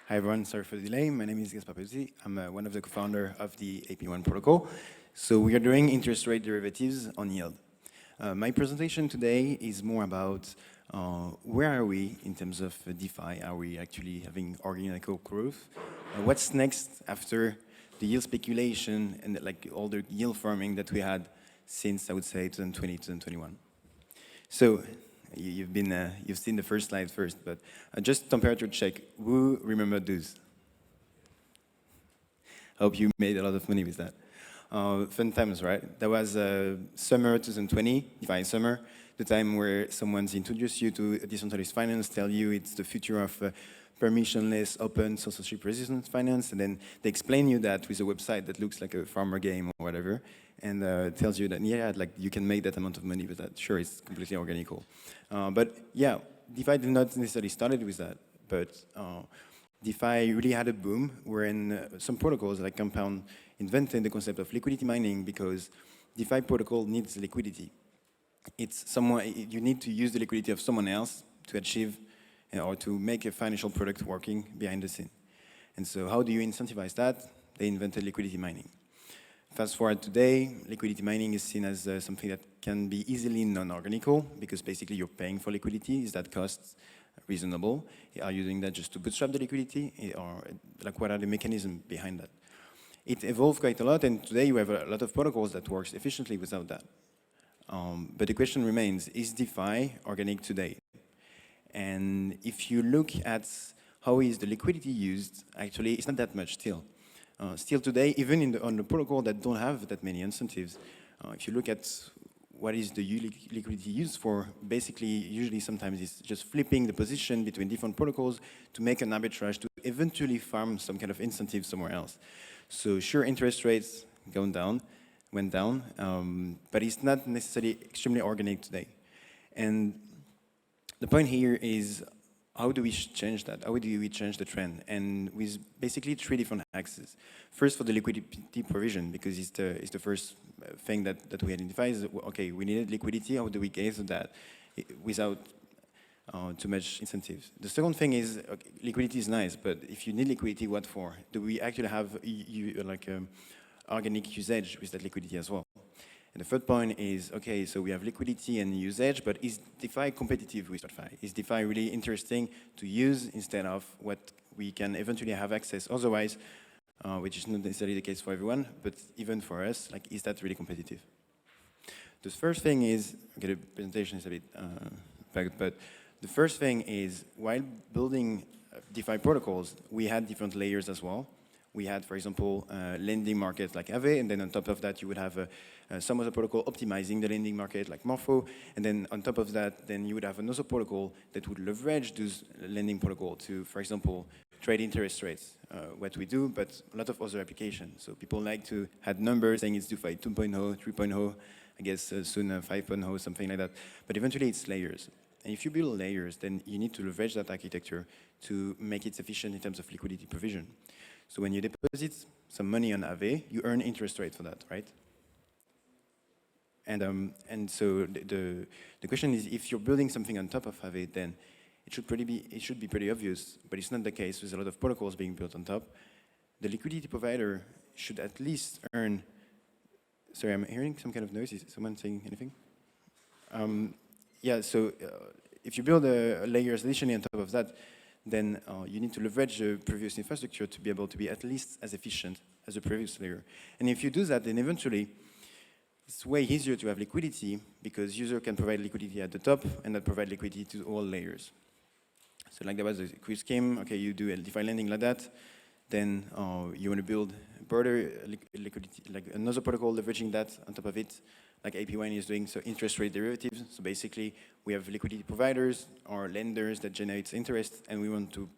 Hi everyone, sorry for the delay. My name is Gaspard Peduzzi. I'm one of the co-founder of the AP1 protocol. So we are doing interest rate derivatives on yield. My presentation today is more about where are we in terms of DeFi? Are we actually having organic growth? What's next after the yield speculation and like all the yield farming that we had since, I would say, 2020, 2021? So you've seen the first slide first, but just temperature check. Who remember those? Hope you made a lot of money with that. Fun times, right? That was summer 2020, DeFi summer, the time where someone's introduced you to decentralized finance, tell you it's the future of permissionless, open, censorship-resistant finance, and then they explain you that with a website that looks like a farmer game or whatever, and tells you that, yeah, like you can make that amount of money with that. Sure, it's completely organical. But yeah, DeFi did not necessarily started with that, but DeFi really had a boom wherein some protocols like Compound invented the concept of liquidity mining because DeFi protocol needs liquidity. It's you need to use the liquidity of someone else to achieve or to make a financial product working behind the scene. And so how do you incentivize that? They invented liquidity mining. Fast forward today, liquidity mining is seen as something that can be easily non-organical because basically you're paying for liquidity. Is that cost reasonable? Are you doing that just to bootstrap the liquidity? Or like what are the mechanisms behind that? It evolved quite a lot, and today you have a lot of protocols that works efficiently without that. But the question remains, is DeFi organic today? And if you look at how is the liquidity used, actually it's not that much still. Still today, even on the protocol that don't have that many incentives, if you look at what is the liquidity used for, basically, usually sometimes it's just flipping the position between different protocols to make an arbitrage to eventually farm some kind of incentive somewhere else. So sure, interest rates went down, but it's not necessarily extremely organic today. And the point here is, how do we change that? How do we change the trend? And with basically three different axes. First, for the liquidity provision, because it's the first thing that we identify is, okay, we needed liquidity. How do we gather that without too much incentives? The second thing is, okay, liquidity is nice, but if you need liquidity, what for? Do we actually have organic usage with that liquidity as well? And the third point is, okay, so we have liquidity and usage, but is DeFi competitive with DeFi? Is DeFi really interesting to use instead of what we can eventually have access otherwise, which is not necessarily the case for everyone, but even for us, like, is that really competitive? The first thing is, okay, the presentation is a bit bugged, but the first thing is, while building DeFi protocols, we had different layers as well. We had, for example, lending markets like Aave, and then on top of that, you would have some other protocol optimizing the lending market like Morpho, and then on top of that, then you would have another protocol that would leverage those lending protocol to, for example, trade interest rates, what we do, but a lot of other applications. So people like to add numbers saying it's DeFi 2.0, 3.0, I guess soon 5.0, something like that. But eventually it's layers. And if you build layers, then you need to leverage that architecture to make it efficient in terms of liquidity provision. So when you deposit some money on Aave, you earn interest rate for that, right? And so the question is, if you're building something on top of Aave, then it should be pretty obvious, but it's not the case with a lot of protocols being built on top. The liquidity provider should at least earn. Sorry, I'm hearing some kind of noise. Is someone saying anything? Yeah. So if you build a layers additionally on top of that, then you need to leverage the previous infrastructure to be able to be at least as efficient as the previous layer. And if you do that, then eventually it's way easier to have liquidity because user can provide liquidity at the top and that provide liquidity to all layers. So like there was a quick scheme, okay, you do a DeFi lending like that, then you want to build broader liquidity, like another protocol leveraging that on top of it, like AP1 is doing, so interest rate derivatives. So basically, we have liquidity providers or lenders that generates interest, and we want to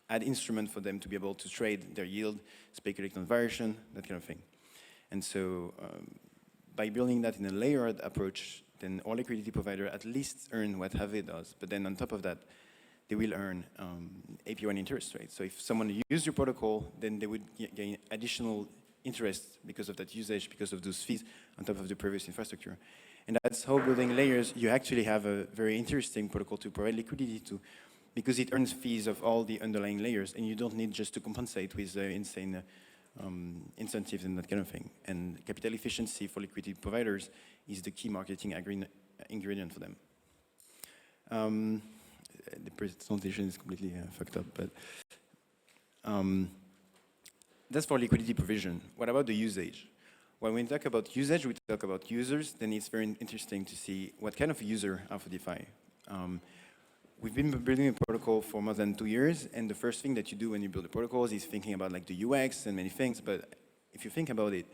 add instrument for them to be able to trade their yield, speculate on variation, that kind of thing. And so by building that in a layered approach, then all liquidity provider at least earn what Aave does, but then on top of that, they will earn AP1 interest rate. So if someone uses your protocol, then they would gain additional interest because of that usage, because of those fees on top of the previous infrastructure. And that's how building layers, you actually have a very interesting protocol to provide liquidity to because it earns fees of all the underlying layers, and you don't need just to compensate with insane incentives and that kind of thing. And capital efficiency for liquidity providers is the key marketing ingredient for them. The presentation is completely fucked up, but that's for liquidity provision. What about the usage? When we talk about usage, we talk about users, then it's very interesting to see what kind of user are for DeFi. We've been building a protocol for more than 2 years, and the first thing that you do when you build a protocol is thinking about like the UX and many things, but if you think about it,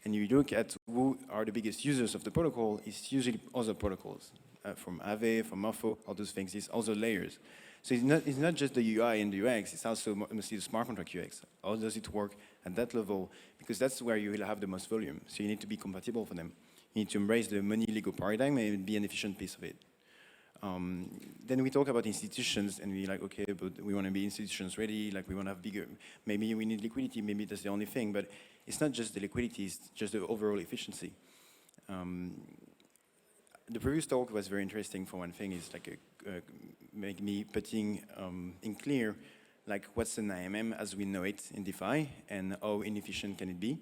and you look at who are the biggest users of the protocol, it's usually other protocols, from Aave, from Morpho, all those things, it's other layers. So it's not just the UI and the UX, it's also mostly the smart contract UX. How does it work at that level? Because that's where you will have the most volume. So you need to be compatible for them. You need to embrace the money legal paradigm and be an efficient piece of it. Then we talk about institutions, and we're like, okay, but we want to be institutions ready, like we want to have bigger, maybe we need liquidity, maybe that's the only thing, but it's not just the liquidity, it's just the overall efficiency. The previous talk was very interesting for one thing, is like make me putting in clear, like what's an IMM as we know it in DeFi, and how inefficient can it be.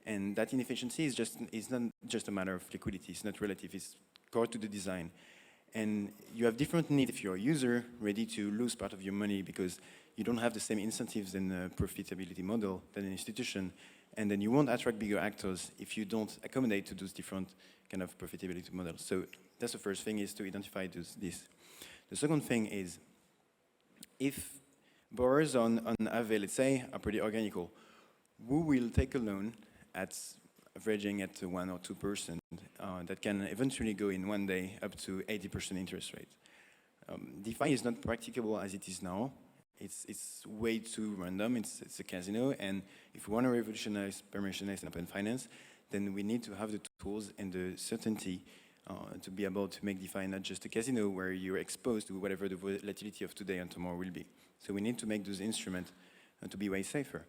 And that inefficiency is not just a matter of liquidity, it's not relative, it's core to the design. And you have different needs if you're a user ready to lose part of your money because you don't have the same incentives and profitability model than an institution. And then you won't attract bigger actors if you don't accommodate to those different kind of profitability models. So that's the first thing, is to identify this. The second thing is, if borrowers on Aave, let's say, are pretty organical, who will take a loan at averaging at 1 or 2%, that can eventually go in one day up to 80% interest rate. DeFi is not practicable as it is now. It's way too random. It's a casino, and if we want to revolutionize permissionless and open finance, then we need to have the tools and the certainty to be able to make DeFi not just a casino where you're exposed to whatever the volatility of today and tomorrow will be. So we need to make those instruments to be way safer.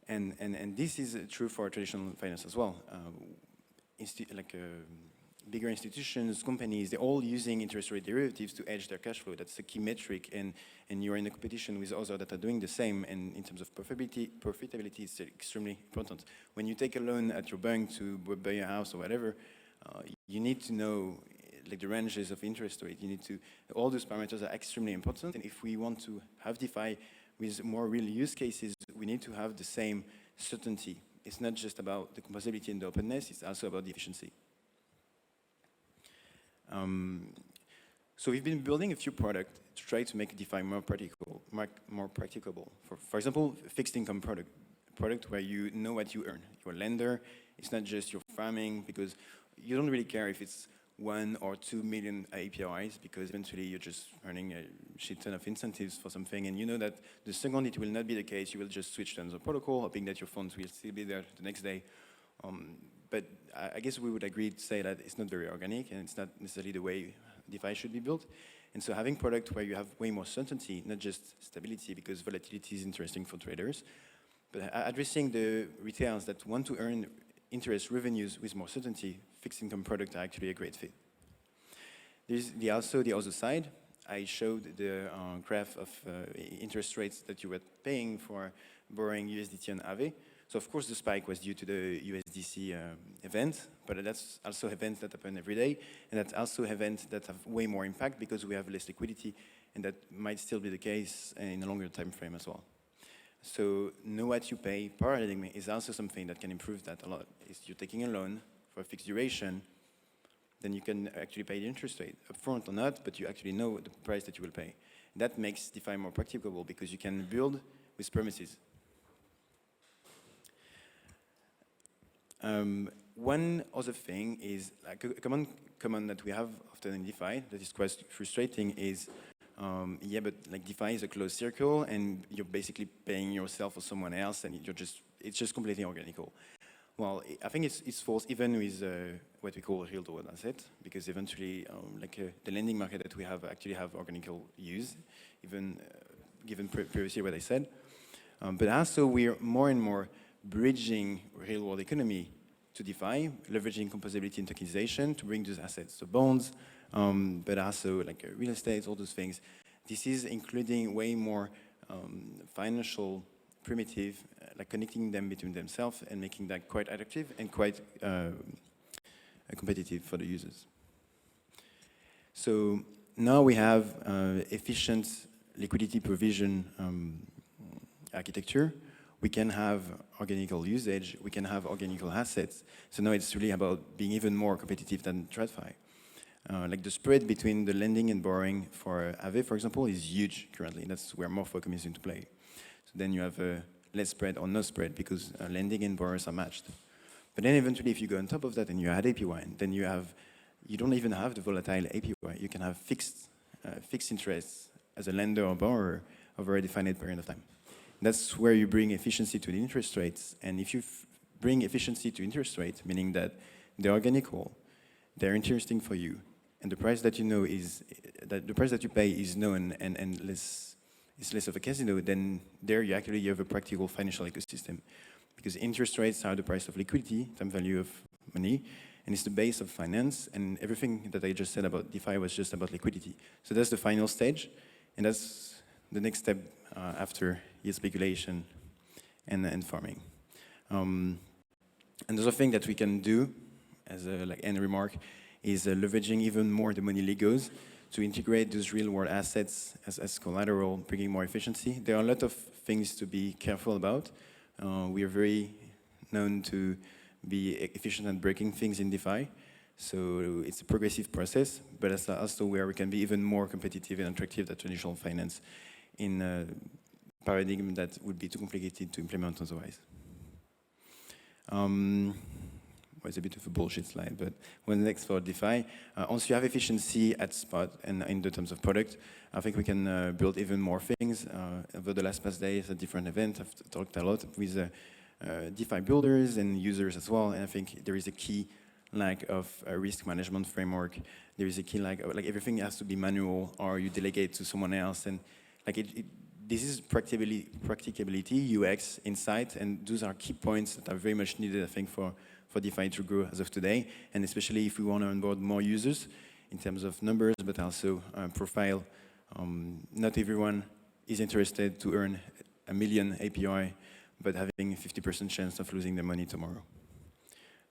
And this is true for traditional finance as well. Bigger institutions, companies, they're all using interest rate derivatives to hedge their cash flow. That's a key metric, and you're in a competition with others that are doing the same, and in terms of profitability is extremely important. When you take a loan at your bank to buy a house or whatever, you need to know like the ranges of interest rate. All those parameters are extremely important, and if we want to have DeFi with more real use cases, we need to have the same certainty. It's not just about the composability and the openness, it's also about the efficiency. So we've been building a few products to try to make DeFi more practicable. For example, a fixed income product where you know what you earn. You're a lender, it's not just you're farming, because you don't really care if it's 1 or 2 million APRs, because eventually you're just earning a shit ton of incentives for something, and you know that the second it will not be the case, you will just switch to another protocol, hoping that your funds will still be there the next day. But I guess we would agree to say that it's not very organic, and it's not necessarily the way DeFi should be built. And so having product where you have way more certainty, not just stability, because volatility is interesting for traders, but addressing the retailers that want to earn interest revenues with more certainty, fixed income products are actually a great fit. There's also the other side. I showed the graph of interest rates that you were paying for borrowing USDT on Aave. So of course the spike was due to the USDC event, but that's also events that happen every day, and that's also events that have way more impact because we have less liquidity, and that might still be the case in a longer time frame as well. So know what you pay paradigm is also something that can improve that a lot. If you're taking a loan for a fixed duration, then you can actually pay the interest rate upfront or not, but you actually know the price that you will pay. That makes DeFi more practicable because you can build with promises. One other thing is, like a common that we have often in DeFi that is quite frustrating is, yeah, but like DeFi is a closed circle, and you're basically paying yourself or someone else, and it's just completely organical. Well, I think it's false even with what we call real-world asset, because eventually, the lending market that we have actually have organical use, even given previously what I said. But also we're more and more bridging real-world economy to DeFi, leveraging composability and tokenization to bring those assets. So bonds, but also like real estate, all those things. This is including way more financial primitive, like connecting them between themselves and making that quite attractive and quite competitive for the users. So now we have efficient liquidity provision architecture. We can have organical usage, we can have organical assets. So now it's really about being even more competitive than TradFi. Like the spread between the lending and borrowing for Aave, for example, is huge currently. That's where Morpho comes into play. So then you have less spread or no spread because lending and borrowers are matched. But then eventually, if you go on top of that and you add APY, then you don't even have the volatile APY. You can have fixed interests as a lender or borrower over a defined period of time. That's where you bring efficiency to the interest rates. And if you bring efficiency to interest rates, meaning that they're organical, they're interesting for you, and the price that you know is that the price that you pay is known and it's less of a casino, then there you actually have a practical financial ecosystem. Because interest rates are the price of liquidity, time value of money, and it's the base of finance, and everything that I just said about DeFi was just about liquidity. So that's the final stage, and that's the next step after UseCases and farming. And the other thing that we can do, as a like end remark, is leveraging even more the money Legos to integrate those real-world assets as collateral, bringing more efficiency. There are a lot of things to be careful about. We are very known to be efficient at breaking things in DeFi. So it's a progressive process, but it's also where we can be even more competitive and attractive than traditional finance in a paradigm that would be too complicated to implement otherwise. Well, it's a bit of a bullshit slide, but what's next for DeFi? Once you have efficiency at spot and in the terms of product, I think we can build even more things. Over the last past days, at different events, I've talked a lot with DeFi builders and users as well, and I think there is a key lack of a risk management framework. There is a key lack of, like everything has to be manual or you delegate to someone else, and like this is practicability, UX, insight, and those are key points that are very much needed, I think, for DeFi to grow as of today, and especially if we want to onboard more users in terms of numbers, but also profile. Not everyone is interested to earn 1 million API, but having a 50% chance of losing their money tomorrow.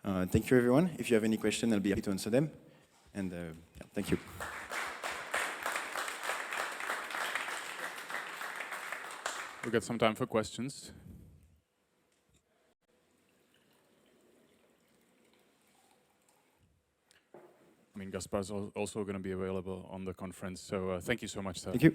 Thank you, everyone. If you have any questions, I'll be happy to answer them. And yeah, thank you. We've got some time for questions. I mean, Gaspard is also going to be available on the conference, so thank you so much, sir. Thank you.